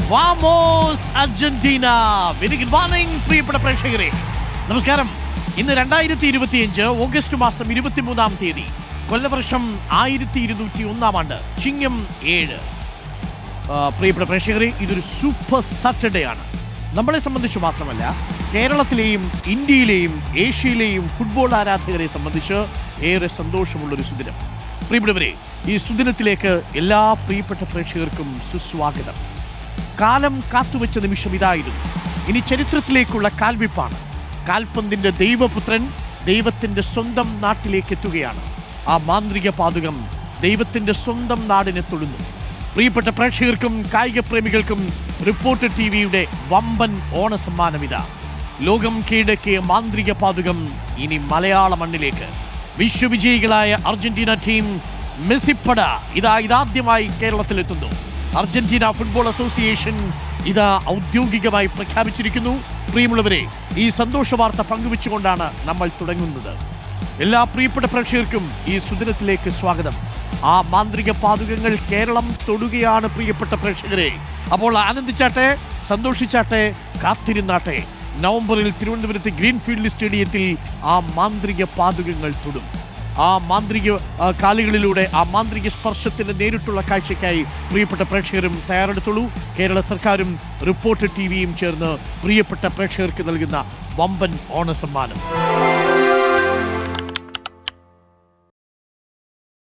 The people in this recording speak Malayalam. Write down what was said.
വാമോസ് അർജന്റീന. വെരി ഗുഡ് മോർണിംഗ് പ്രിയപ്പെട്ട പ്രേക്ഷകരെ, നമസ്കാരം. ഇന്ന് 2025 ഓഗസ്റ്റ് മാസം 23-ാം തീയതി, കൊല്ലവർഷം 1201 ആണ്ട്, ചിങ്ങം 7. പ്രിയപ്പെട്ട പ്രേക്ഷകരെ, ഇതൊരു സൂപ്പർ സാറ്റർഡേ ആണ്. നമ്മളെ സംബന്ധിച്ച് മാത്രമല്ല, കേരളത്തിലെയും ഇന്ത്യയിലെയും ഏഷ്യയിലെയും ഫുട്ബോൾ ആരാധകരെ സംബന്ധിച്ച് ഏറെ സന്തോഷമുള്ളൊരു സുദിനം. പ്രിയപ്പെട്ടവരെ, ഈ സുദിനത്തിലേക്ക് എല്ലാ പ്രിയപ്പെട്ട പ്രേക്ഷകർക്കും സുസ്വാഗതം. കാലം കാത്തുവെച്ച നിമിഷം ഇതായിരുന്നു. ഇനി ചരിത്രത്തിലേക്കുള്ള കാൽവെപ്പാണ്. കാൽപന്തിന്റെ ദൈവപുത്രൻ ദൈവത്തിന്റെ സ്വന്തം നാട്ടിലേക്ക് എത്തുകയാണ്. ആ മാന്ത്രിക പാതുകം ദൈവത്തിന്റെ സ്വന്തം നാടിനെ തൊടുന്നു. പ്രിയപ്പെട്ട പ്രേക്ഷകർക്കും കായിക പ്രേമികൾക്കും റിപ്പോർട്ടർ ടിവിയുടെ വമ്പൻ ഓണസമ്മാനമിതാ. ലോകം കീഴടക്കിയ മാന്ത്രിക പാതുകം ഇനി മലയാള മണ്ണിലേക്ക്. വിശ്വവിജയികളായ അർജന്റീന ടീം മെസ്സിപ്പട ഇതാദ്യമായി കേരളത്തിലെത്തുന്നു. അർജന്റീന ഫുട്ബോൾ അസോസിയേഷൻ ഇത് ഔദ്യോഗികമായി പ്രഖ്യാപിച്ചിരിക്കുന്നു. പ്രിയമുള്ളവരെ, ഈ സന്തോഷ വാർത്ത പങ്കുവെച്ചുകൊണ്ടാണ് നമ്മൾ തുടങ്ങുന്നത്. എല്ലാ പ്രിയപ്പെട്ട പ്രേക്ഷകർക്കും ഈ സുദിനത്തിലേക്ക് സ്വാഗതം. ആ മാന്ത്രിക പാതുകങ്ങൾ കേരളം തൊടുകയാണ് പ്രിയപ്പെട്ട പ്രേക്ഷകരെ. അപ്പോൾ ആനന്ദിച്ചാട്ടെ, സന്തോഷിച്ചാട്ടെ, കാത്തിരുന്നാട്ടെ. നവംബറിൽ തിരുവനന്തപുരത്ത് ഗ്രീൻഫീൽഡ് സ്റ്റേഡിയത്തിൽ ആ മാന്ത്രിക പാതുകങ്ങൾ തൊടും. ആ മാന്ത്രിക കാലുകളിലൂടെ ആ മാന്ത്രിക സ്പർശത്തിന്റെ നേരിട്ടുള്ള കാഴ്ചയ്ക്കായി പ്രിയപ്പെട്ട പ്രേക്ഷകരും തയ്യാറെടുത്തുള്ളൂ. കേരള സർക്കാരും റിപ്പോർട്ടർ ടിവിയും ചേർന്ന് പ്രിയപ്പെട്ട പ്രേക്ഷകർക്ക് നൽകുന്ന വമ്പൻ ഓണസമ്മാനം.